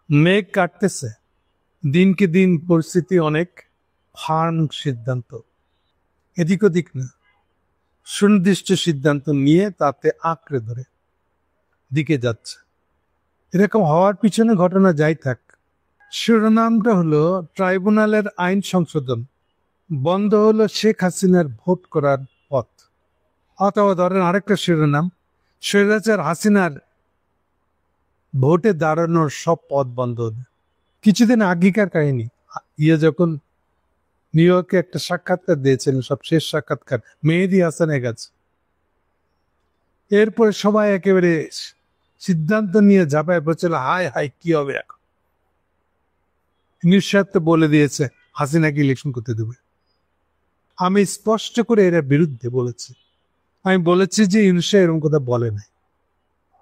মেঘ কাটতেছে, দিনকে দিন পরিস্থিতি অনেক ফার্ম সিদ্ধান্ত, এদিক ওদিক না, সুনির্দিষ্ট সিদ্ধান্ত নিয়ে তাতে আঁকড়ে ধরে দিকে যাচ্ছে। এরকম হওয়ার পিছনে ঘটনা যাই থাক, শিরোনামটা হলো ট্রাইব্যুনালের আইন সংশোধন, বন্ধ হলো শেখ হাসিনার ভোট করার পথ। অথবা ধরেন আরেকটা শিরোনাম, স্বৈরাচার হাসিনার ভোটে দাঁড়ানোর সব পথ বন্ধ হবে। কিছুদিন আগেকার কাহিনী, যখন নিউ ইয়র্কে একটা সাক্ষাৎকার দিয়েছিলেন, সব শেষ সাক্ষাৎকার মেহেদী হাসানের কাছে, এরপরে সবাই একেবারে সিদ্ধান্ত নিয়ে ঝাঁপায় পড়ছিল, হায় হায় কি হবে এখন। নিঃস্বার্থ বলে দিয়েছে হাসিনাকে ইলেকশন করতে দেবে। আমি স্পষ্ট করে এর বিরুদ্ধে বলেছি, আমি বলেছি যে ইউনুস এরকম কথা বলে নাই,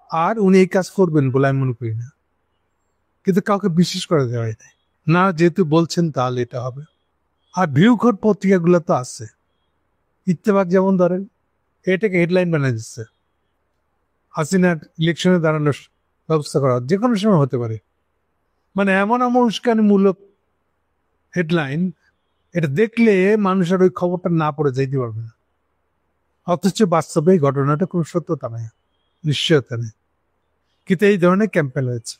আর উনি এই কাজ করবেন বলে আমি মনে করি না, কিন্তু কাউকে বিশ্বাস করা যায় না, যেহেতু বলছেন তাহলে এটা হবে। আর ভিউঘর পত্রিকাগুলো তো আছে, ইত্তেফাক যেমন ধরেন, এটাকে হেডলাইন বানিয়ে দিচ্ছে, হাসিনার ইলেকশনে দাঁড়ানোর ব্যবস্থা করা যে কোনো সময় হতে পারে। মানে এমন এমন উস্কানিমূলক হেডলাইন, এটা দেখলে মানুষের ওই খবরটা না পড়ে যাইতে পারবে না। অথচ বাস্তবে এই ঘটনাটা কোনো সত্যতা নেই, নিশ্চয়তা নেই, কিন্তু এই ধরনের ক্যাম্পেইন হয়েছে।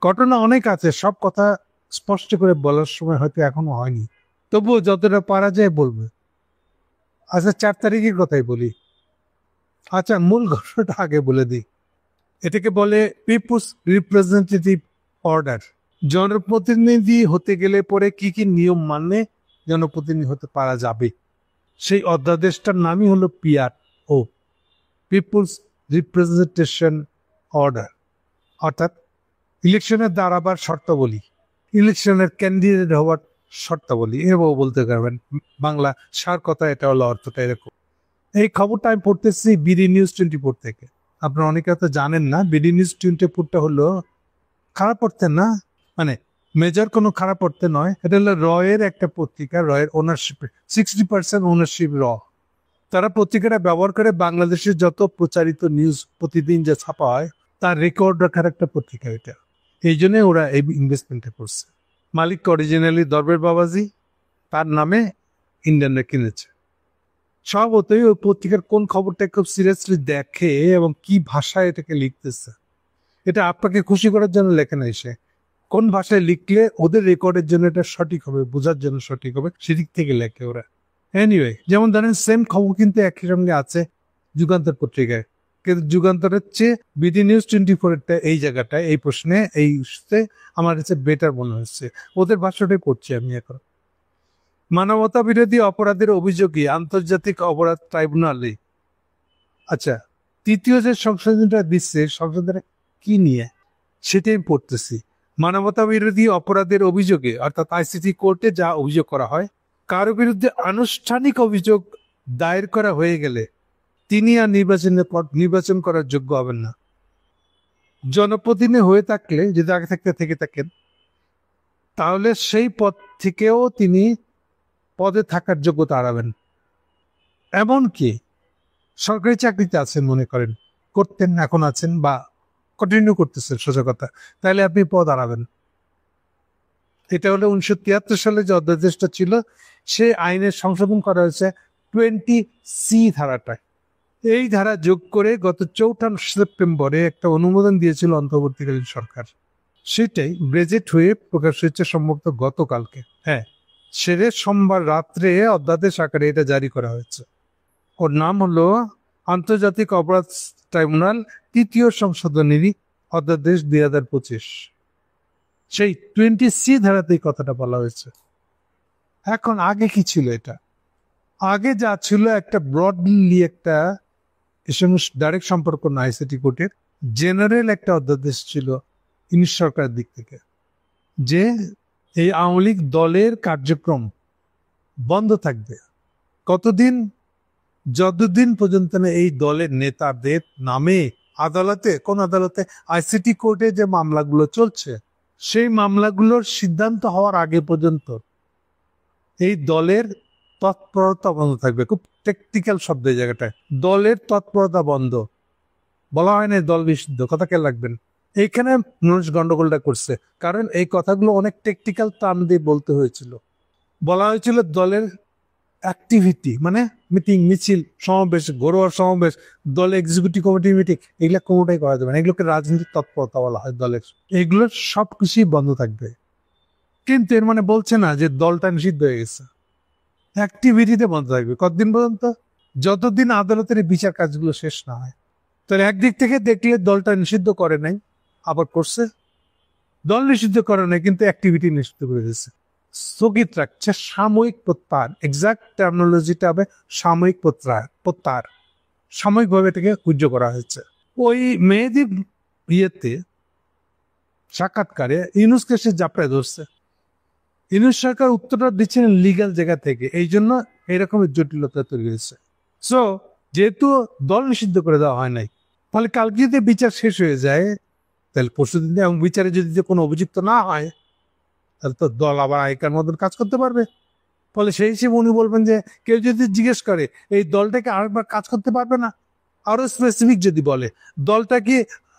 ঘটনা অনেক আছে, সব কথা স্পষ্ট করে বলার সময় হয়তো এখনো হয়নি, তবুও যতটা পারা যায় বলবে। আচ্ছা 4 তারিখের কথাই বলি। আচ্ছা মূল ঘটনাটা আগে বলে দিই। এটাকে বলে পিপুলস রিপ্রেজেন্টেটিভ অর্ডার। জনপ্রতিনিধি হতে গেলে পরে কি কি নিয়ম মানলে জনপ্রতিনিধি হতে পারা যাবে, সেই অধ্যাদেশটার নামই হলো পিআরও, পিপুলস রিপ্রেজেন্টেশন অর্ডার। অর্থাৎ ইলেকশনের দাঁড়াবার শর্তাবলী, ইলেকশনের ক্যান্ডিডেট হওয়ার শর্তাবলী, এভাবে বলতে পারবেন। বাংলা সার কথা এটা হলো, অর্থটা এরকম। এই খবরটা আমি পড়তেছি বিডি নিউজ 24 থেকে। আপনারা অনেকে হয়তো জানেন না, বিডি নিউজ 24টা হলো খারাপ পড়তে না, মানে মেজর কোনো খারাপ পড়তে নয়, এটা হলো রয়ের একটা পত্রিকা, রয়ের ওনারশিপ 60% ওনারশিপ র। তারা পত্রিকাটা ব্যবহার করে বাংলাদেশের যত প্রচারিত নিউজ প্রতিদিন যে ছাপা হয় তার রেকর্ড রাখার একটা পত্রিকা এটা। এই জন্য ওরা এই ইনভেস্টমেন্টে করছে। মালিক অরিজিনালি দরবের বাবাজি, তার নামে ইন্ডিয়ানরা কিনেছে। স্বভাবতই ওই পত্রিকার কোন খবরটা খুব সিরিয়াসলি দেখে এবং কি ভাষায় এটাকে লিখতেছে, এটা আপনাকে খুশি করার জন্য লেখে না, এসে কোন ভাষায় লিখলে ওদের রেকর্ডের জন্য এটা সঠিক হবে, বোঝার জন্য সঠিক হবে, সেদিক থেকে লেখে ওরা। এনিওয়ে, যেমন ধরেন সেম খবর কিন্তু একই সঙ্গে আছে যুগান্তর পত্রিকায়, কিন্তু যুগান্তরের চেয়ে বিডি নিউজ 24-এরটা এই জায়গাটায় এই প্রশ্নে এই আমার কাছে বেটার মনে হচ্ছে। ওদের ভাষাটাই পড়ছি আমি এখন। মানবতা বিরোধী অপরাধের অভিযোগে আন্তর্জাতিক অপরাধ ট্রাইব্যুনালে, আচ্ছা তৃতীয় যে সংশোধনটা দিচ্ছে, সংশোধনটা কি নিয়ে সেটাই আমি পড়তেছি। মানবতা বিরোধী অপরাধের অভিযোগে, অর্থাৎ আইসিটি কোর্টে যা অভিযোগ করা হয়, কারো বিরুদ্ধে আনুষ্ঠানিক অভিযোগ দায়ের করা হয়ে গেলে তিনি আর নির্বাচন করার যোগ্য হবেন না। জনপ্রতিনিধি হয়ে থাকলে, যদি আগে থেকে থাকেন, তাহলে সেই পদ থেকেও তিনি পদে থাকার যোগ্যতা হারাবেন। এমনকি সরকারি চাকরিতে আছেন মনে করেন, করতেন, এখন আছেন বা কন্টিনিউ করতেছেন, সোজা কথা, তাহলে আপনি পদ হারাবেন। এটা হলো 1973 সালে যে অধ্যাদেশটা ছিল, সে আইনের সংশোধন করা হয়েছে 20C ধারাটায়। এই ধারা যোগ করে গত 4 সেপ্টেম্বরে একটা অনুমোদন দিয়েছিল অন্তর্বর্তীকালীন সরকার। সেটাই ব্রেজেট হয়ে প্রকাশ হয়েছে সম্ভবত গতকালকে। হ্যাঁ, সেরে সোমবার রাত্রে অধ্যাদেশ আকারে এটা জারি করা হয়েছে। ওর নাম হলো আন্তর্জাতিক অপরাধ ট্রাইব্যুনাল তৃতীয় সংশোধনী অধ্যাদেশ 2025। সেই 20C ধারাতেই কথাটা বলা হয়েছে। এখন আগে কি ছিল? এটা আগে যা ছিল একটা ব্রডলি একটা, এর সঙ্গে ডাইরেক্ট সম্পর্ক না আইসিটি কোর্টের, জেনারেল একটা অধ্যাদেশ ছিল ইউনিশ সরকারের দিক থেকে, যে এই আওয়ামী লীগ দলের কার্যক্রম বন্ধ থাকবে কতদিন, যতদিন পর্যন্ত না এই দলের নেতাদের নামে আদালতে, কোন আদালতে, আইসিটি কোর্টে যে মামলাগুলো চলছে, সেই মামলাগুলোর সিদ্ধান্ত হওয়ার আগে পর্যন্ত এই দলের তৎপরতা বন্ধ থাকবে। খুব টেকনিক্যাল শব্দ এই জায়গাটায়, দলের তৎপরতা বন্ধ। বলা হয় না দল নিষিদ্ধ, কথা কে লাগবেন, এইখানে মানুষ গন্ডগোলটা করছে, কারণ এই কথাগুলো অনেক টেকনিক্যাল টার্ম দিয়ে বলতে হয়েছিল। বলা হয়েছিল দলের অ্যাক্টিভিটি মানে মিটিং, মিছিল, সমাবেশ, ঘরোয়া সমাবেশ, দলের এক্সিকিউটিভ কমিটি মিটিং, এগুলো কোনোটাই করা যাবে না। এগুলোকে রাজনৈতিক তৎপরতা বলা হয় দলের। এগুলোর সবকিছুই বন্ধ থাকবে। কিন্তু এর মানে বলছে না যে দলটা নিষিদ্ধ হয়ে গেছে। অ্যাক্টিভিটিতে বন্ধ থাকবে কতদিন পর্যন্ত? যতদিন আদালতের বিচার কাজগুলো শেষ না হয়। তাহলে একদিক থেকে দেখলে দলটা নিষিদ্ধ করে নাই, আবার করছে। দল নিষিদ্ধ করে নাই কিন্তু অ্যাক্টিভিটি নিষিদ্ধ করে দিয়েছে, স্থগিত রাখছে। সাময়িক প্রত্যাহার, এক্সাক্ট টার্মিনোলজিটা হবে সাময়িক প্রত্যাহার। সাময়িকভাবে এটাকে উজ্জ করা হয়েছে। ওই মেয়েদের বিয়েতে সাক্ষাৎকারে ইউনুসকে সে জাপড়ে ধরছে। ইউনুস সরকার উত্তরটা দিচ্ছেন লিগ্যাল জায়গা থেকে, এই জন্য এইরকমের জটিলতা তৈরি হয়েছে। সো যেহেতু দল নিষিদ্ধ করে দেওয়া হয় নাই, ফলে কালকে যদি বিচার শেষ হয়ে যায়, তাহলে পরশু দিন এবং বিচারে যদি কোনো অভিযুক্ত না হয়, তাহলে তো দল আবার আগেকার মতন কাজ করতে পারবে। ফলে সেই হিসেবে উনি বলবেন যে কেউ যদি জিজ্ঞেস করে এই দলটাকে আরেকবার কাজ করতে পারবে না, আরো স্পেসিফিক যদি বলে দলটা কি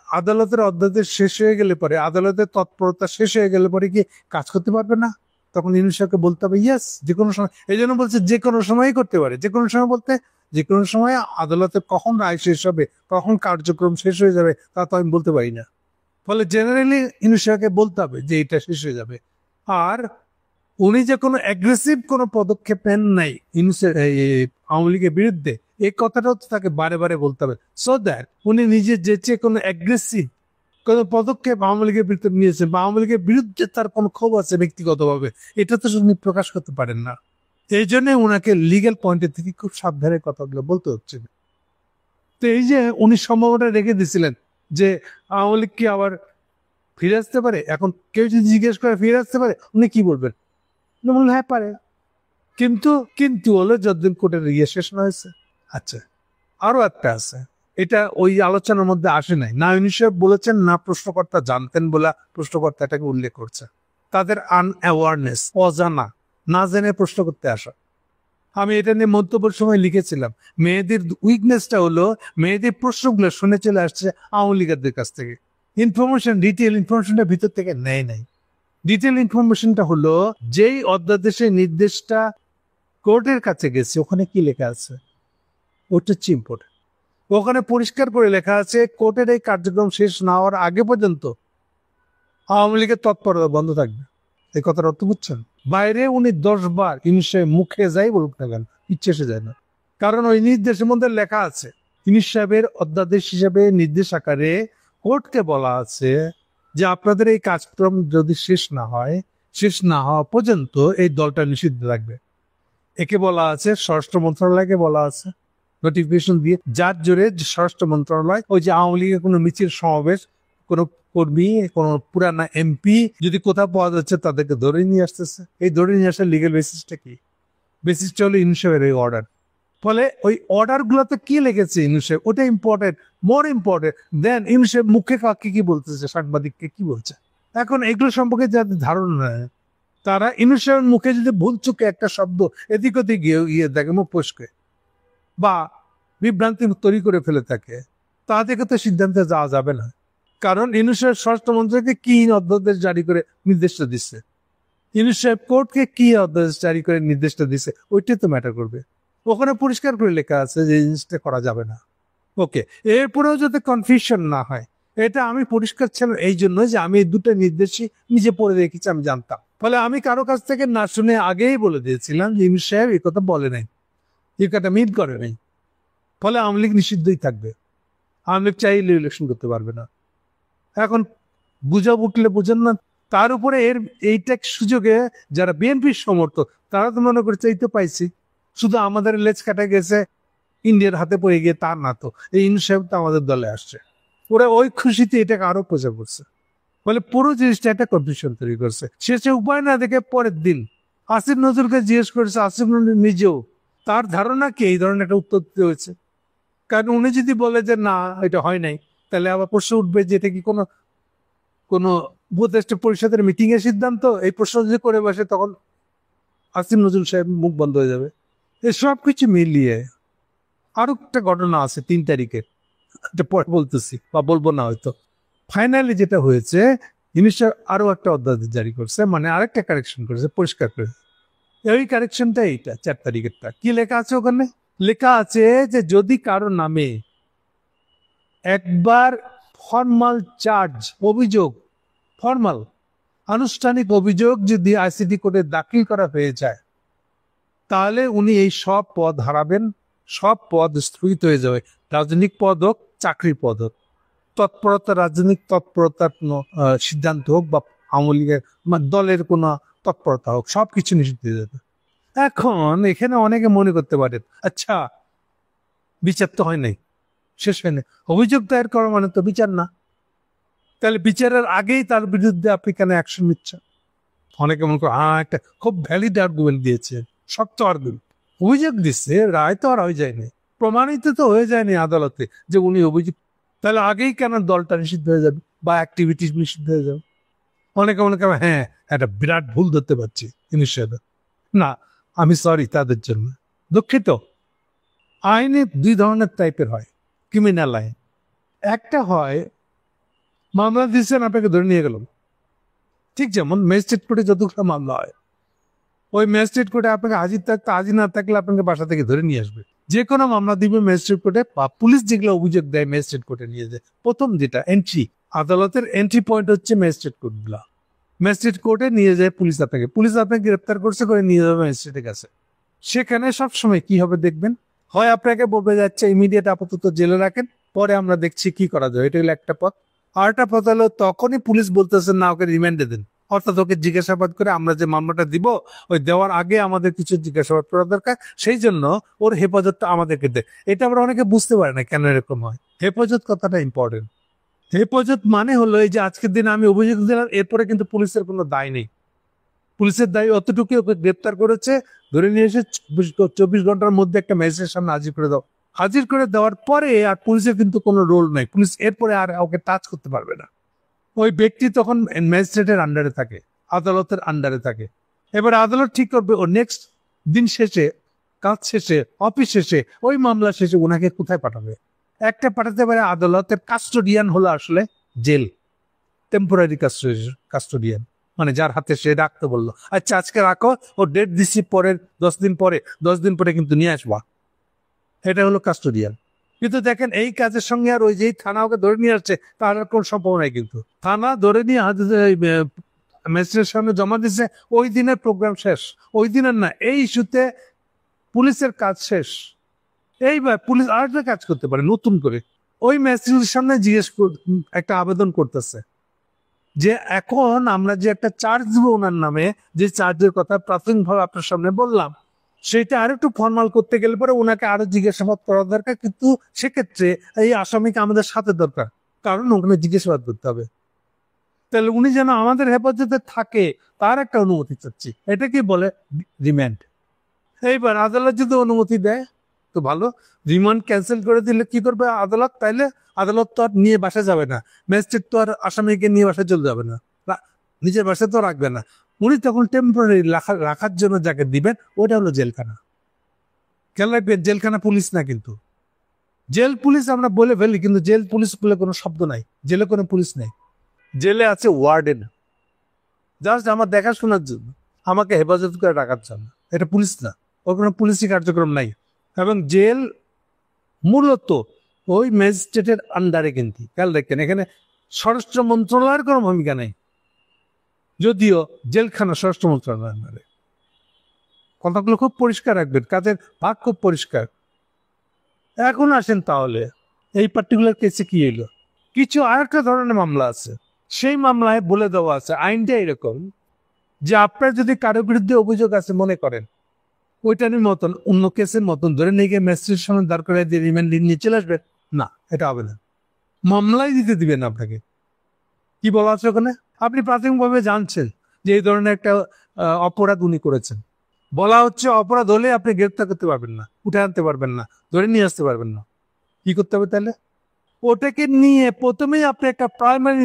আদালতের অধ্যাদেশ শেষ হয়ে গেলে পরে, আদালতের তৎপরতা শেষ হয়ে গেলে পরে কি কাজ করতে পারবে না, তখন ইউনুস সাহেবকে বলতে হবে ইয়েস, যে কোনো সময়। এই জন্য বলছে যে কোনো সময়ই করতে পারে। যে কোনো সময় বলতে যে কোনো সময় আদালতের কখন রায় শেষ হবে, কখন কার্যক্রম শেষ হয়ে যাবে তা তো আমি বলতে পারি না। ফলে জেনারেলি ইউনুস সাহেবকে বলতে হবে যে এটা শেষ হয়ে যাবে। আর উনি যে কোনো অ্যাগ্রেসিভ কোনো পদক্ষেপ নেন নাই আওয়ামী লীগের বিরুদ্ধে, এই কথাটাও তো তাকে বারে বারে বলতে হবে, সো দ্যাট উনি নিজে যে কোনো অ্যাগ্রেসিভ কোনো পদক্ষেপ আওয়ামী লীগের বিরুদ্ধে নিয়েছেন বা আওয়ামী লীগের বিরুদ্ধে তার কোনো ক্ষোভ আছে ব্যক্তিগতভাবে, এটা তো উনি প্রকাশ করতে পারেন না। এই জন্য ওনাকে লিগ্যাল পয়েন্টের থেকে খুব সাবধানের কথাগুলো বলতে হচ্ছে। তো এই যে উনি সম্ভাবনা রেখে দিয়েছিলেন যে আওয়ামী লীগ কি আবার ফিরে আসতে পারে, এখন কেউ যদি জিজ্ঞেস করে ফিরে আসতে পারে, উনি কি বলবেন? হ্যাঁ পারে, কিন্তু কিন্তু হলো যতদিন কোর্টের ইয়ে শেষ না হয়েছে। আচ্ছা, আরো একটা আছে, এটা ওই আলোচনার মধ্যে আসে নাই, না ইউনুস সাহেব বলেছেন না প্রশ্নকর্তা জানতেন বলে প্রশ্নকর্তা এটাকে উল্লেখ করছে। তাদের আনঅ্যাওয়ারনেস, অজানা, না জেনে প্রশ্ন করতে আসা। আমি এটা নিয়ে মন্তব্যের সময় লিখেছিলাম, মেয়েদের উইকনেসটা হলো মেয়েদের প্রশ্নগুলো শুনে চলে আসছে আওয়ামী লীগের কাছ থেকে। ইনফরমেশন, ডিটেল ইনফরমেশনটা ভিতর থেকে নেয় নাই। ডিটেল ইনফরমেশনটা হলো যেই অধ্যাদেশের নির্দেশটা কোর্টের কাছে গেছে ওখানে কি লেখা আছে, ওটা হচ্ছে ইম্পর্টেন্ট। ওখানে পরিষ্কার করে লেখা আছে কোর্টের এই কার্যক্রম শেষ না হওয়ার আগে পর্যন্ত আওয়ামী লীগের তৎপরতা বন্ধ থাকবে। এই কথার অর্থ বুঝছেন? বাইরে উনি 10 বার ইউনুস সাহেব মুখে যাই বলুক না কেন, ইচ্ছে এসে যায় না, কারণ ওই নির্দেশের মধ্যে লেখা আছে, ইউনুস সাহেবের অধ্যাদেশ হিসাবে নির্দেশ আকারে কোর্টকে বলা আছে যে আপনাদের এই কাজক্রম যদি শেষ না হয়, শেষ না হওয়া পর্যন্ত এই দলটা নিষিদ্ধ থাকবে। একে বলা আছে, স্বরাষ্ট্র মন্ত্রণালয়কে বলা আছে নোটিফিকেশন দিয়ে, যার জোরে স্বরাষ্ট্র মন্ত্রণালয় ওই যে আওয়ামী লীগের কোনো মিছিল সমাবেশ, কোনো কর্মী, কোনো পুরানা এমপি যদি কোথাও পাওয়া যাচ্ছে তাদেরকে ধরে নিয়ে আসতেছে। এই ধরে নিয়ে আসার লিগেল বেসিসটা কি? বেসিসটা হলো ইউনুস সাহেবের এই অর্ডার। ফলে ওই অর্ডার গুলোতে কি লিখেছে ইউনুস সাহেব, ওটা ইম্পর্টেন্ট, মোর ইম্পর্টেন্ট দেন ইউনুস সাহেব মুখে কাকে কি বলতেছে, সাংবাদিককে কি বলছে। এখন এগুলো সম্পর্কে যাদের ধারণা নেয় তারা ইউনুস সাহেবের মুখে যদি ভুল চুকে একটা শব্দ এদিক ওদিক গিয়ে দেখে মুখ ফসকে বা বিভ্রান্তি তৈরি করে ফেলে থাকে, তা থেকে তো সিদ্ধান্তে যাওয়া যাবে না। কারণ ইউনুস সাহেব স্বরাষ্ট্রমন্ত্রীকে কি অধ্যাদেশ জারি করে নির্দেশটা দিচ্ছে, ইউনুস সাহেব কোর্টকে কি অধ্যাদেশ জারি করে নির্দেশটা দিচ্ছে, ওইটাই তো ম্যাটার করবে। ওখানে পরিষ্কার করে লেখা আছে যে জিনিসটা করা যাবে না। ওকে, এরপরেও যাতে কনফিউশন না হয়, এটা আমি পরিষ্কার ছিলাম এই জন্য যে আমি এই দুটো নির্দেশই নিজে পড়ে রেখেছি, আমি জানতাম। ফলে আমি কারো কাছ থেকে না শুনে আগেই বলে দিয়েছিলাম যে ইউনুস সাহেব এই কথা বলে নাই, এই কথা মিট করে নাই। ফলে আওয়ামী লীগ নিষিদ্ধই থাকবে, আওয়ামী লীগ চাইলে ইলেকশন করতে পারবে না। এখন বুঝা উঠলে বুঝেন না, তার উপরে এইটা সুযোগে যারা বিএনপির সমর্থক তারা তো মনে করছে এই তো পাইছি, শুধু আমাদের লেজ কাটা গেছে, ইন্ডিয়ার হাতে পড়ে গিয়ে, তার না তো, এই ইউনুস সাহেব তো আমাদের দলে আসছে। ওরা ওই খুশিতে এটাকে আরো প্রচার করছে। ফলে পুরো জিনিসটা একটা কনফিউশন তৈরি করছে। শেষে উপায় না দেখে পরের দিন আসিফ নজরুলকে জিজ্ঞেস করেছে, আসিফ নজরুল নিজেও তার ধারণা কি এই ধরনের একটা উত্তর দিতে হয়েছে। কারণ উনি যদি বলে যে না এটা হয় নাই, তাহলে আবার প্রশ্ন উঠবে যে এটা কি কোনো কোনো উপদেষ্টা পরিষদের মিটিং এর সিদ্ধান্ত, এই প্রশ্ন যদি করে বসে তখন আসিফ নজরুল সাহেব মুখ বন্ধ হয়ে যাবে। এই সব কিছু মিলিয়ে আরো একটা ঘটনা আছে 3 তারিখে, এটা পরে বলতেছি বা বলবো না হয়তো। ফাইনালি যেটা হয়েছে, ইউনিশার আরো একটা অধ্যাদেশ জারি করছে, মানে আরেকটা কারেকশন করেছে, পরিষ্কার করে। এই কারেকশনটা এইটা 4 তারিখেরটা। কি লেখা আছে ওখানে? লেখা আছে যে যদি কারো নামে একবার ফর্মাল চার্জ, অভিযোগ, ফর্মাল আনুষ্ঠানিক অভিযোগ যদি আইসিটি কোর্টে দাখিল করা হয়ে যায়, তাহলে উনি এই সব পদ হারাবেন, সব পদ স্থগিত হয়ে যাবে। রাজনৈতিক পদ হোক, চাকরির পদ হোক, তৎপরতা, রাজনৈতিক তৎপরতার কোনো সিদ্ধান্ত হোক, বা আওয়ামী লীগের দলের কোনো তৎপরতা হোক, সবকিছু নিষিদ্ধ হয়ে যাবে। এখন এখানে অনেকে মনে করতে পারেন, আচ্ছা বিচার তো হয় নাই, শেষ হয় নাই, অভিযোগ দায়ের করা মানে তো বিচার না, তাহলে বিচারের আগেই তার বিরুদ্ধে আপনি কেন অ্যাকশন নিচ্ছেন? অনেকে মনে করেন একটা খুব ভ্যালিড আর্গুমেন্ট দিয়েছে, শক্ত আর্গুমেন্ট। অভিযোগ দিচ্ছে, রায় তো আর হয়ে যায়নি, প্রমাণিত তো হয়ে যায়নি আদালতে যে উনি অভিযোগ, তাহলে আগেই কেন দলটা নিষিদ্ধ হয়ে যাবে বা অ্যাক্টিভিটি নিষিদ্ধ হয়ে যাবে? অনেকে মনে করেন হ্যাঁ একটা বিরাট ভুল ধরতে পারছি জিনিসের। না, আমি সরি তাদের জন্য, দুঃখিত। আইনে 2 ধরনের টাইপের হয় ক্রিমিনাল আইন। একটা হয় মামলা দিচ্ছেন, আপনাকে ধরে নিয়ে গেল, ঠিক যেমন ম্যাজিস্ট্রেট কোর্টে যতগুলো মামলা হয়, ওই ম্যাজিস্ট্রেট কোর্টে আপনাকে হাজির থাকতে, হাজির না থাকলে আপনাকে বাসা থেকে ধরে নিয়ে আসবে। যে কোনো মামলা দিবে ম্যাজিস্ট্রেট কোর্টে, বা পুলিশ যেগুলো অভিযোগ দেয় ম্যাজিস্ট্রেট কোর্টে নিয়ে যায়। প্রথম যেটা এন্ট্রি, আদালতের এন্ট্রি পয়েন্ট হচ্ছে ম্যাজিস্ট্রেট কোর্টগুলা। ম্যাজিস্ট্রেট কোর্টে নিয়ে যায় পুলিশ আপনাকে, পুলিশ আপনাকে গ্রেপ্তার করছে, করে নিয়ে যাবে ম্যাজিস্ট্রেটের কাছে। সেখানে সবসময় কি হবে দেখবেন, হয় আপনাকে বলবে যাচ্ছে ইমিডিয়েট আপাতত জেলে রাখেন, পরে আমরা দেখছি কি করা যায়। এটা হলো একটা পথ। আর একটা পথ হলো তখনই পুলিশ বলতেছে না, ওকে রিমান্ডে দেন, অর্থাৎ ওকে জিজ্ঞাসাবাদ করে, আমরা যে মামলাটা দিব ওই দেওয়ার আগে আমাদের কিছু জিজ্ঞাসাবাদ করা দরকার, সেই জন্য ওর হেফাজতটা আমাদেরকে দেয়। এটা আমরা অনেকে বুঝতে পারি না কেন এরকম হয়। হেফাজত কথাটা ইম্পর্টেন্ট। হেফাজত মানে হলো এই যে আজকের দিনে আমি অভিযোগ দিলাম, এরপরে কিন্তু পুলিশের কোনো দায় নেই। পুলিশের দায় অতটুকু, ওকে গ্রেপ্তার করেছে, ধরে নিয়ে এসে 24 ঘন্টার মধ্যে একটা ম্যাজিস্ট্রেটের সামনে হাজির করে দাও। হাজির করে দেওয়ার পরে আর পুলিশের কিন্তু কোনো রোল নাই, পুলিশ এরপরে আর ওকে টাচ করতে পারবে না। ওই ব্যক্তি তখন ম্যাজিস্ট্রেটের আন্ডারে থাকে, আদালতের আন্ডারে থাকে। এবার আদালত ঠিক করবে ও নেক্সট দিন শেষে, কাজ শেষে, অফিস শেষে, ওই মামলা শেষে ওনাকে কোথায় পাঠাবে। একটা পাঠাতে পারে আদালতের কাস্টোডিয়ান, হলো আসলে জেল, টেম্পোরারি কাস্টোডিয়ান, মানে যার হাতে সে রাখতে বললো, আচ্ছা আজকে রাখো, ও ডেট দিচ্ছি পরের 10 দিন পরে, 10 দিন পরে কিন্তু নিয়ে আসবা, এটা হলো কাস্টোডিয়ান। কিন্তু দেখেন এই কাজের সঙ্গে আর ওই যে থানা ওকে ধরে নিয়ে আসছে তার আর কোন সম্পর্ক নাই। কিন্তু থানা ধরে নিয়ে ম্যাজিস্ট্রেটের সামনে জমা দিচ্ছে, ওই দিনের প্রোগ্রাম শেষ, ওই দিনের না, এই ইস্যুতে পুলিশের কাজ শেষ। এইবার পুলিশ আরেকটা কাজ করতে পারে নতুন করে, ওই ম্যাজিস্ট্রেটের সামনে একটা আবেদন করতেছে যে এখন আমরা যে একটা চার্জ দেবো ওনার নামে, যে চার্জের কথা প্রাথমিকভাবে আপনার সামনে বললাম, সেটা আরেকটু ফর্মাল করতে গেলে পরে ওনাকে আরো জিজ্ঞাসাবাদ করা দরকার। কিন্তু সেক্ষেত্রে এই আসামিকে আমাদের সাথে দরকার, কারণ ওখানে জিজ্ঞাসাবাদ করতে হবে। তাহলে উনি যেন আমাদের হেফাজতে থাকে তার একটা অনুমতি চাচ্ছি, এটা কি বলে রিমান্ড। এইবার আদালত যদি অনুমতি দেয় তো ভালো, রিমান্ড ক্যান্সেল করে দিলে কি করবে আদালত? তাইলে আদালত তো আর নিয়ে বাসা যাবে না, ম্যাজিস্ট্রেট তো আর আসামিকে নিয়ে বাসায় চলে যাবে না, নিজের বাসায় তো রাখবে না। উনি তখন টেম্পোরারি রাখার জন্য যাকে দিবেন ওটা হলো জেলখানা। খেয়াল রাখবেন, জেলখানা পুলিশ না কিন্তু। জেল পুলিশ আমরা বলে ফেলি, কিন্তু জেল পুলিশ বলে কোনো শব্দ নাই, জেলে কোনো পুলিশ নেই। জেলে আছে ওয়ার্ডেন, জাস্ট আমার দেখাশোনার জন্য, আমাকে হেফাজত করে রাখার জন্য। এটা পুলিশ না, ওর কোনো পুলিশি কার্যক্রম নাই। এবং জেল মূলত ওই ম্যাজিস্ট্রেটের আন্ডারে। কিন্তু খেয়াল রাখেন, এখানে স্বরাষ্ট্র মন্ত্রণালয়ের কোনো ভূমিকা নেই, যদিও জেলখানা স্বরাষ্ট্র মন্ত্রণালয়ের আন্ডারে। কথাগুলো খুব পরিষ্কার রাখবেন, কাজের ভাগ খুব পরিষ্কার। এখন আসেন তাহলে এই পার্টিকুলার কেসে কি হইলো। কিছু আরেকটা ধরনের মামলা আছে, সেই মামলায় বলে দেওয়া আছে আইনটা এরকম যে আপনার যদি কারো বিরুদ্ধে অভিযোগ আছে মনে করেন, ওইটার মতন অন্য কেসের মতন ধরে নিয়ে গিয়ে ম্যাজিস্ট্রেটের সামনে দাঁড় করে দিয়ে রিমান্ড নিয়ে চলে আসবেন না, এটা হবে না। মামলাই দিতে দিবেন আপনাকে। কি বলা আছে ওখানে? আপনি প্রাথমিকভাবে জানছেন যে এই ধরনের একটা অপরাধ উনি করেছেন, বলা হচ্ছে অপরাধ হলে আপনি গ্রেপ্তার করতে পারবেন না, উঠে আনতে পারবেন না, ধরে নিয়ে আসতে পারবেন না। কি করতে হবে তাহলে? ওটাকে নিয়ে প্রথমেই আপনি একটা প্রাইমারি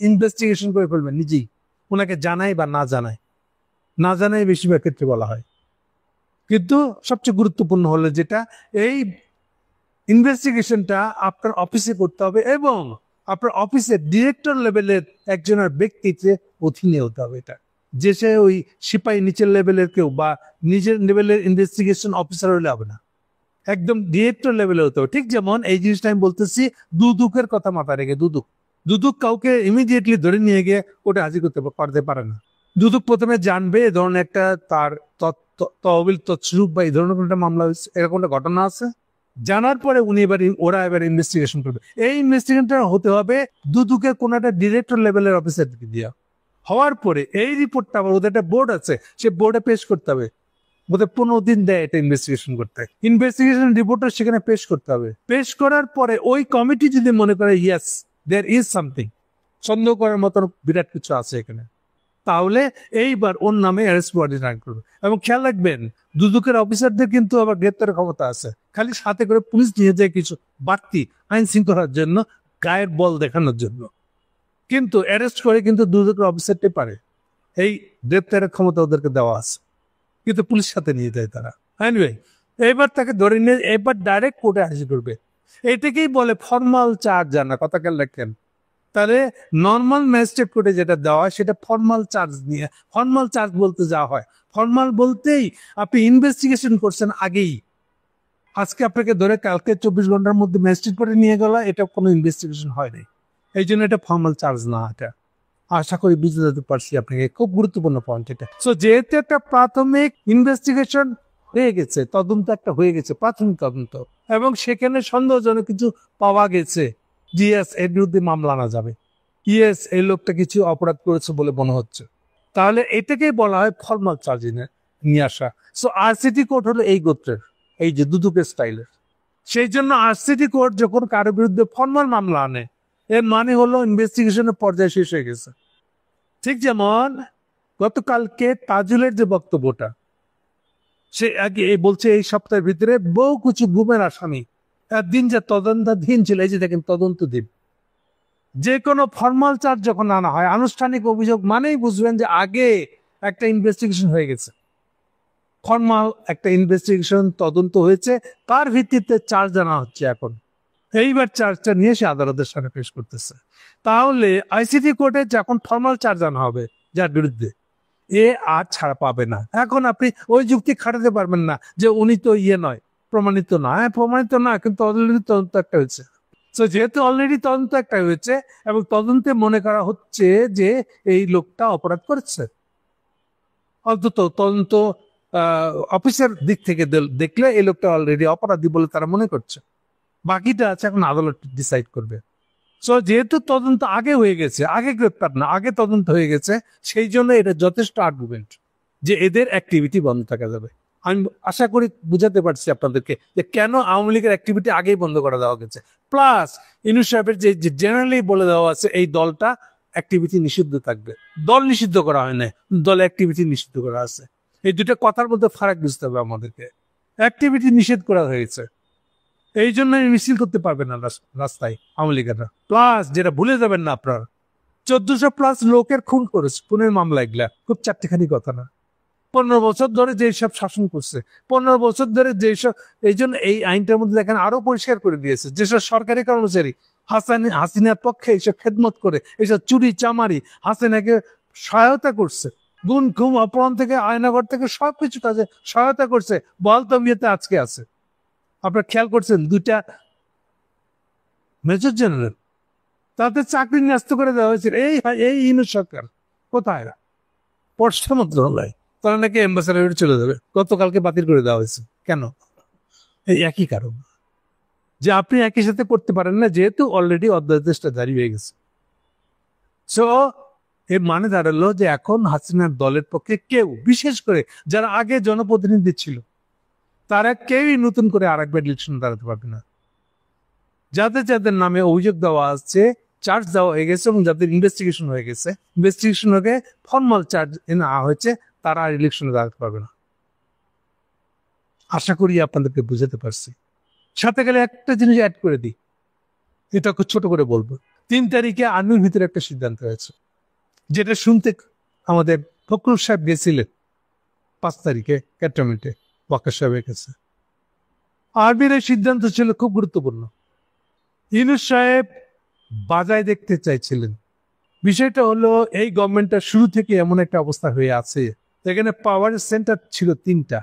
ইনভেস্টিগেশন করে ফেলবেন নিজেই, ওনাকে জানাই বা না জানাই। না জানাই বেশিরভাগ ক্ষেত্রে বলা হয়, কিন্তু সবচেয়ে গুরুত্বপূর্ণ হলো যেটা, এই ইনভেস্টিগেশনটা আপনার অফিসে করতে হবে এবং আপনার অফিসের ডিরেক্টর লেভেলের একজনের ব্যক্তিতে অধীনে হতে হবে এটা, যে সে ওই সিপাহী নিচের লেভেলের কেউ বা নিজের লেভেলের ইনভেস্টিগেশন অফিসার হলে হবে না, একদম ডিরেক্টর লেভেলে হতে হবে। ঠিক যেমন এই জিনিসটা আমি বলতেছি দুদুকের কথা মাথায় রেখে, দুদুক কাউকে ইমিডিয়েটলি ধরে নিয়ে গিয়ে কোর্টে হাজির করতে পারে না। দুদুক প্রথমে জানবে এ ধরনের একটা তার তহবিল তছরূপ বা এই ধরনের একটা মামলা হয়েছে, এরকম একটা ঘটনা আছে। জানার পরে ওরা এবার ইনভেস্টিগেশন করবে। এই ইনভেস্টিগেশনটা হতে হবে দুদুকের কোন একটা ডিরেক্টর লেভেলের অফিসারকে দিয়া। হওয়ার পরে এই রিপোর্টটা আবার ওদের একটা বোর্ড আছে, সে বোর্ডে পেশ করতে হবে। বোধহয় 15 দিন দেয় এটা ইনভেস্টিগেশন করতে। ইনভেস্টিগেশন রিপোর্টটা সেখানে পেশ করতে হবে। পেশ করার পরে ওই কমিটি যদি মনে করে ইয়েস দেয়ার ইজ সামথিং, সন্দেহ করার মতন বিরাট কিছু আছে এখানে, তাহলে এইবার ওর নামে অ্যারেস্ট ওয়ারেন্ট জারি করবে। এবং খেয়াল রাখবেন দুদকের অফিসারদের কিন্তু আবার গ্রেপ্তারের ক্ষমতা আছে, খালি সাথে করে পুলিশ নিয়ে যায় কিছু বাড়তি আইন শৃঙ্খলার জন্য, গায়ের বল দেখানোর জন্য, কিন্তু অ্যারেস্ট করে কিন্তু দুদকের অফিসারটাই পারে, এই গ্রেপ্তারের ক্ষমতা ওদেরকে দেওয়া আছে, কিন্তু পুলিশ সাথে নিয়ে যায় তারা। এনিওয়ে, এবার তাকে ধরে নিয়ে এবার ডাইরেক্ট কোর্টে হাজির করবে। এটাকেই বলে ফর্মাল চার্জ জানা, কথা খেয়াল রাখেন। তাহলে নর্মাল ম্যাজিস্ট্রেট কোর্টে যেটা দেওয়া হয় সেটা ফর্মাল চার্জ নিয়ে, ফর্মাল চার্জ বলতে যাওয়া হয়, ফর্মাল বলতেই আপনি ইনভেস্টিগেশন করছেন আগেই, আজকে আপনাকে ধরে কালকে 24 ঘন্টার মধ্যে ম্যাজিস্ট্রেট কোর্টে নিয়ে গেল, এটা কোনো ইনভেস্টিগেশন হয় নাই, এই জন্য এটা ফর্মাল চার্জ না। এটা আশা করি বুঝতে যেতে পারছি আপনাকে, খুব গুরুত্বপূর্ণ পয়েন্ট এটা। সো যেহেতু একটা প্রাথমিক ইনভেস্টিগেশন হয়ে গেছে, তদন্ত একটা হয়ে গেছে, প্রাথমিক তদন্ত, এবং সেখানে সন্দেহজনক কিছু পাওয়া গেছে, জিএস এর বিরুদ্ধে মামলা আনা যাবে, ইয়েস এই লোকটা কিছু অপরাধ করেছে বলে মনে হচ্ছে, তাহলে এটাকেই বলা হয় ফর্মাল চার্জ নিয়ে আসা। সো আরসিটি কোর্ট হলো এই গোত্রের, এই যে দুদুকের স্টাইলের। সেই জন্য আরসিটি কোর্ট যখন কারো বিরুদ্ধে ফর্মাল মামলা আনে, এর মানে হলো ইনভেস্টিগেশনের পর্যায়ে শেষ হয়ে গেছে। ঠিক যেমন গতকালকে তাজুলের যে বক্তব্যটা, সে আগে বলছে এই সপ্তাহের ভিতরে বহু কিছু গুমের আসামি, দিন যা তদন্তাধীন ছিল, এই যে দেখেন তদন্তধীন। যে কোনো ফর্মাল চার্জ যখন আনা হয়, আনুষ্ঠানিক অভিযোগ মানেই বুঝবেন যে আগে একটা ইনভেস্টিগেশন হয়ে গেছে, ফর্মাল একটা ইনভেস্টিগেশন তদন্ত হয়েছে, তার ভিত্তিতে চার্জ আনা হচ্ছে এখন। এইবার চার্জটা নিয়ে সে আদালতের সামনে পেশ করতেছে। তাহলে আইসিটি কোর্টে যখন ফর্মাল চার্জ আনা হবে যার বিরুদ্ধে, এ আর ছাড়া পাবে না। এখন আপনি ওই যুক্তি খাটাতে পারবেন না যে উনি তো নয়, প্রমাণিত না। হ্যাঁ, প্রমাণিত না, কিন্তু অলরেডি তদন্ত একটা হয়েছে। তো যেহেতু অলরেডি তদন্ত একটা হয়েছে এবং তদন্তে মনে করা হচ্ছে যে এই লোকটা অপরাধ করেছে, অন্তত তদন্ত অফিসের দিক থেকে দেখলে এই লোকটা অলরেডি অপরাধী বলে তারা মনে করছে, বাকিটা আছে এখন আদালত ডিসাইড করবে। সো যেহেতু তদন্ত আগে হয়ে গেছে, আগে গ্রেপ্তার না, আগে তদন্ত হয়ে গেছে, সেই জন্য এটা যথেষ্ট আর্গুমেন্ট যে এদের অ্যাক্টিভিটি বন্ধ থাকা যাবে। আমি আশা করি বুঝাতে পারছি আপনাদেরকে যে কেন আওয়ামী লীগের অ্যাক্টিভিটি আগেই বন্ধ করে দেওয়া গেছে। প্লাস ইউনূস সাহেবের যে জেনারেলি বলে দেওয়া আছে এই দলটা অ্যাক্টিভিটি নিষিদ্ধ থাকবে, দল নিষিদ্ধ করা হয় না, দল অ্যাক্টিভিটি নিষিদ্ধ করা আছে। এই দুটো কথার মধ্যে ফারাক বুঝতে হবে আমাদেরকে। অ্যাক্টিভিটি নিষেধ করা হয়েছে, এই জন্য মিছিল করতে পারবে না রাস্তায় আওয়ামী লীগেরা। প্লাস যেটা ভুলে যাবেন না আপনারা, 1400+ লোকের খুন করেছে, খুনের মামলা, এগুলা খুব চারটিখানি কথা না। 15 বছর ধরে যেসব শাসন করছে, 15 বছর ধরে যেসব, এই জন্য এই আইনটার মধ্যে দেখেন আরো পরিষ্কার করে দিয়েছে যেসব সরকারি কর্মচারী হাসিনার পক্ষে এইসব খেদমত করে, এইসব চুরি চামারি হাসিনাকে সহায়তা করছে, গুম খুম অপহরণ থেকে আয়নাঘর থেকে সবকিছু কাজে সহায়তা করছে, বল তবিয়তে আজকে আছে। আপনারা খেয়াল করছেন 2টা মেজর জেনারেল, তাদের চাকরি ন্যস্ত করে দেওয়া হয়েছিল এই ইউনূস সরকার। কোথায়? পররাষ্ট্র মন্ত্রণালয়, তারা নাকি অ্যাম্বাসেডর চলে যাবে, গতকালকে বাতিল করে দেওয়া হয়েছে। কেন? এই একই কারণ যে আপনি একই সাথে করতে পারেন না, যেহেতু অলরেডি অধ্যাদেশটা জারি হয়ে গেছে। সো এর মানে দাঁড়ালো যে এখন হাসিনার দলের পক্ষে কেউ, বিশেষ করে যারা আগে জনপ্রতিনিধি ছিল, তারা কেউই নতুন করে আরেকবার ইলেকশন দাঁড়াতে পারবে না। যাদের যাদের নামে অভিযোগ দেওয়া আছে, চার্জ দেওয়া হয়ে গেছে এবং যাদের ইনভেস্টিগেশন হয়ে গেছে, ইনভেস্টিগেশন হয়ে ফর্মাল চার্জ নেওয়া হয়েছে, তারা আর ইলেকশনে দাঁড়াতে পারবে না। আশা করি আপনাদেরকে বুঝাতে পারছি। সাথে গেলে একটা জিনিস অ্যাড করে দিই, এটা খুব ছোট করে বলবো। 3 তারিখে আর্মির ভিতরে একটা সিদ্ধান্ত হয়েছে, যেটা শুনতে আমাদের ফখরুল সাহেব গেছিলেন 5 তারিখে ক্যান্টনমেন্টে ওয়াকার সাহেবের কাছে। আর্মির এই সিদ্ধান্ত ছিল খুব গুরুত্বপূর্ণ। ইউনূস সাহেব বাজায় দেখতে চাইছিলেন। বিষয়টা হলো এই গভর্নমেন্টটা শুরু থেকে এমন একটা অবস্থা হয়ে আছে, এখানে পাওয়ার সেন্টার ছিল 3টা,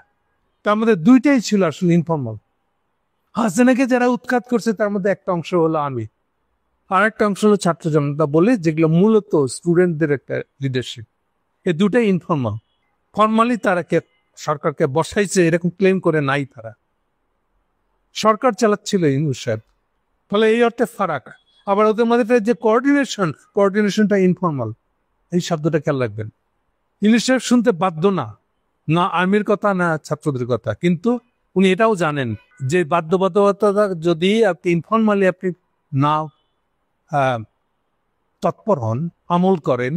তার মধ্যে 2টাই ছিল আসলে ইনফর্মাল। হাসিনাকে যারা উৎখাত করছে তার মধ্যে একটা অংশ হলো আমি, আর একটা অংশ হলো ছাত্র জনতা বলে, যেগুলো মূলত স্টুডেন্টদের একটা লিডারশিপ। এই দুটাই ইনফর্মাল, ফর্মালি তারা সরকারকে বসাইছে এরকম ক্লেম করে নাই, তারা সরকার চালাচ্ছিল ইউনূস সাহেব। ফলে এই অর্থে ফারাক। আবার ওদের মধ্যে যে কোঅর্ডিনেশনটা ইনফর্মাল, এই শব্দটা খেয়াল রাখবেন। ইউনূস সাহেব শুনতে বাধ্য না, না আর্মির কথা না ছাত্রদের কথা, কিন্তু উনি এটাও জানেন যে বাধ্যবাধকতা যদি আপনি ইনফর্মালি আপনি না তৎপর হন, আমল করেন,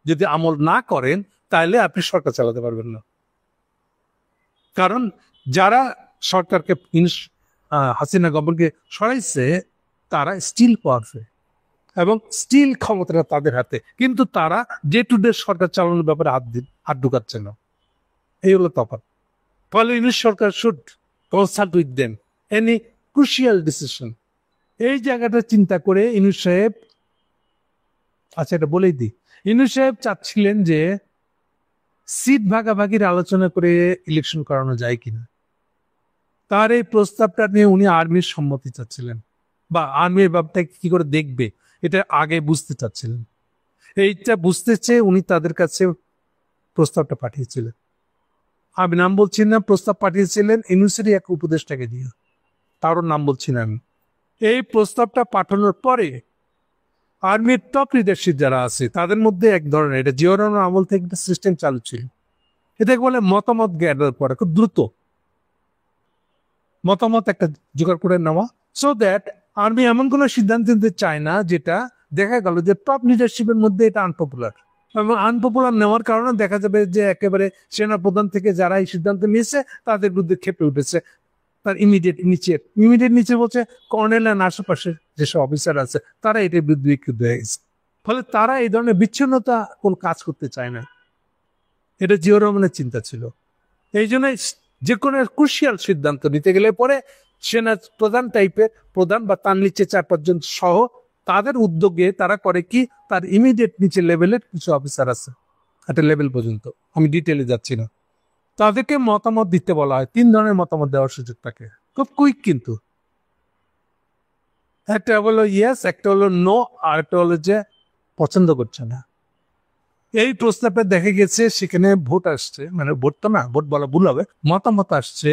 যদি আমল না করেন তাহলে আপনি সরকার চালাতে পারবেন না। কারণ যারা সরকারকে হাসিনা গভর্নমেন্টকে সরাইছে তারা স্টিল পাওয়ারফুল এবং স্টিল ক্ষমতাটা তাদের হাতে, কিন্তু তারা ডে টু ডে সরকার চালানোর ব্যাপারে হাত ঢুকাচ্ছে না। এই হলো তফাৎ। ফলে ইউনূস সরকার should consult with them any crucial decision. এই জায়গাটা চিন্তা করে ইউনূস সাহেব, আচ্ছা এটা বলেই দিই, ইউনূস সাহেব চাচ্ছিলেন যে সিট ভাগাভাগির আলোচনা করে ইলেকশন করানো যায় কিনা। তার এই প্রস্তাবটা নিয়ে উনি আর্মির সম্মতি চাচ্ছিলেন, বা আর্মির ব্যাপারটা কি করে দেখবে এটা আগে বুঝতে চাচ্ছিলেন। এইটা বুঝতে চেয়ে উনি তাদের কাছে প্রস্তাবটা পাঠিয়েছিলেন। আমি নাম বলছি না, প্রস্তাব পাঠিয়েছিলেন ইউনিভার্সিটি এক উপদেষ্টাকে দিয়ে, তারও নাম বলছি না আমি। এই প্রস্তাবটা পাঠানোর পরে আর্মির টপ লিডারশিপ যারা আছে তাদের মধ্যে এক ধরনের, এটা জিয়াউর রহমানের আমল থেকে একটা সিস্টেম চালু ছিল, এটাকে বলে মতামত গ্যাদার করা, খুব দ্রুত মতামত একটা জোগাড় করে নেওয়া, সো দ্যাট আর্মি এমন কোনো সিদ্ধান্ত নিতে চায় না যেটা দেখা গেল যে টপ লিডারশিপের মধ্যে এটা আনপপুলার, এবং আনপপুলার নেওয়ার কারণে দেখা যাবে যে একেবারে সেনা প্রধান থেকে যারা এই সিদ্ধান্ত নিয়েছে তাদের বিরুদ্ধে ক্ষেপে উঠেছে। তার ইমিডিয়েট নিচে বলছে কর্নেল এন্ড আশেপাশে যেসব অফিসার আছে তারা এটার বিরুদ্ধে বিক্ষুব্ধ হয়ে গেছে। ফলে তারা এই ধরনের বিচ্ছিন্নতা কোন কাজ করতে চায় না, এটা জিয়াউর রহমানের চিন্তা ছিল। এই জন্য যে কোনো ক্রুশিয়াল সিদ্ধান্ত নিতে গেলে পরে সেনা প্রধান টাইপের প্রধান বা তার নিচে 4-5 জন সহ তাদের উদ্যোগে তারা করে কি, তার ইমিডিয়েট নিচে লেভেলের কিছু অফিসার আছে একটা লেভেল পর্যন্ত, আমি ডিটেলে যাচ্ছি না, তাদেরকে মতামত দিতে বলা হয়। 3 ধরনের মতামত দেওয়ার সুযোগ থাকে, খুব কুইক, কিন্তু একটা হলো ইয়েস, একটা হলো নো, আর একটা হলো যে পছন্দ করছে না। এই প্রস্তাবে দেখা গেছে সেখানে ভোট আসছে, মানে ভোট তো না, ভোট বলা ভুল হবে, মতামত আসছে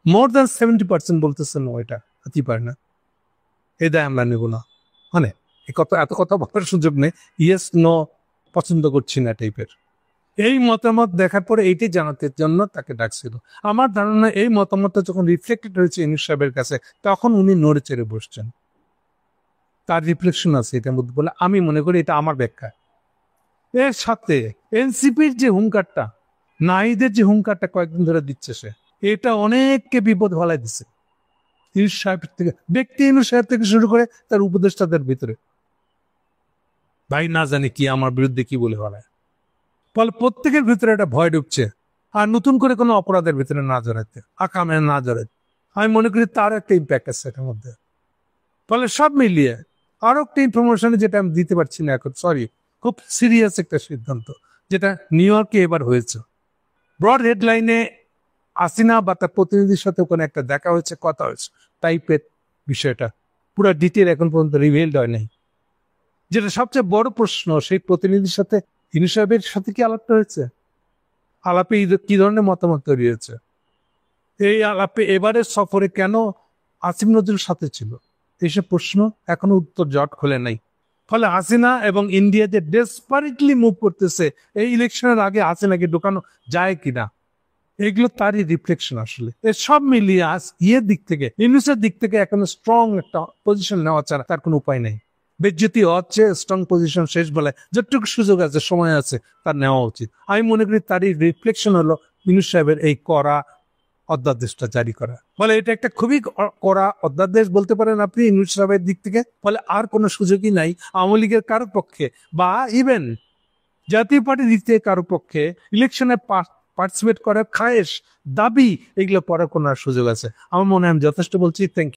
মোর দ্যান 70% বলতেছে নো, এটা হতেই পারে না, এই দায় আমরা নেব না, মানে এত কথা বলার সুযোগ নেই, ইয়েস নো পছন্দ করছি না টাইপের। এই মতামত দেখার পরে এইটি জানাতে জন্য তাকে ডাকছিল। আমার ধারণা এই মতামতটা যখন রিফ্লেক্টেড হয়েছে ইউনূস সাহেবের কাছে, তখন উনি নড়ে চেড়ে বসছেন, তার রিফ্লেকশন আছে এটার মধ্যে বলে আমি মনে করি, এটা আমার ব্যাখ্যা। এর সাথে এনসিপির যে হুঙ্কারটা, নাহিদের যে হুঙ্কারটা কয়েকদিন ধরে দিচ্ছে সে, এটা অনেককে বিপদ ফলাই দিচ্ছে ইউনূস সাহেবের থেকে, ব্যক্তি ইউনূস সাহেব থেকে শুরু করে তার উপদেষ্টাদের ভিতরে, ভাই না জানি কি আমার বিরুদ্ধে কি বলে ফেলায়। ফলে প্রত্যেকের ভিতরে একটা ভয় ঢুকছে, আর নতুন করে কোনো অপরাধের ভিতরে না জড়াইতে, আকামে না জড়াইতে, আমি মনে করি তার একটা ইম্প্যাক্ট আছে এটার মধ্যে। ফলে সব মিলিয়ে আরো একটা ইনফরমেশন যেটা আমি দিতে পারছি না এখন, সরি, খুব সিরিয়াস একটা সিদ্ধান্ত যেটা নিউ ইয়র্কে এবার হয়েছে। ব্রড হেডলাইনে হাসিনা বা তার প্রতিনিধির সাথে ওখানে একটা দেখা হয়েছে, কথা হয়েছে টাইপের বিষয়টা, পুরো ডিটেল এখন পর্যন্ত রিভিলড হয় নাই। যেটা সবচেয়ে বড় প্রশ্ন, সেই প্রতিনিধির সাথে ইউনূস সাহেবের সাথে কি আলাপটা হয়েছে, আলাপে কি ধরনের মতামত তৈরি হয়েছে, এই আলাপে এবারের সফরে কেন আসিম নজরুল সাথে ছিল, এইসব প্রশ্ন এখনো উত্তর জট খোলে নাই। ফলে হাসিনা এবং ইন্ডিয়া যে ডেসপারেটলি মুভ করতেছে এই ইলেকশনের আগে হাসিনাকে ঢোকানো যায় কিনা, এগুলো তারই রিফ্লেকশন আসলে। সব মিলিয়ে ইয়ের দিক থেকে, ইউনূসের দিক থেকে এখন স্ট্রং একটা পজিশন নেওয়া ছাড়া তার কোনো উপায় নেই। বেজ্জতি হচ্ছে, স্ট্রং পজিশন শেষ বলে যতটুকু সুযোগ আছে, সময় আছে, তার নেওয়া উচিত। আমি মনে করি তারই রিফ্লেকশন হলো ইউনূস সাহেবের এই কড়া অধ্যাদেশটা জারি করা। ফলে এটা একটা খুবই কড়া অধ্যাদেশ বলতে পারেন আপনি ইউনূস সাহেবের দিক থেকে। ফলে আর কোনো সুযোগই নাই আওয়ামী লীগের কারো পক্ষে বা ইভেন জাতীয় পার্টির দিক থেকে কারো পক্ষে ইলেকশনে পার্টিসিপেট করার খায়েশ, দাবি, এগুলো পড়ার কোনো সুযোগ আছে। আমার মনে হয় আমি যথেষ্ট বলছি। Thank you.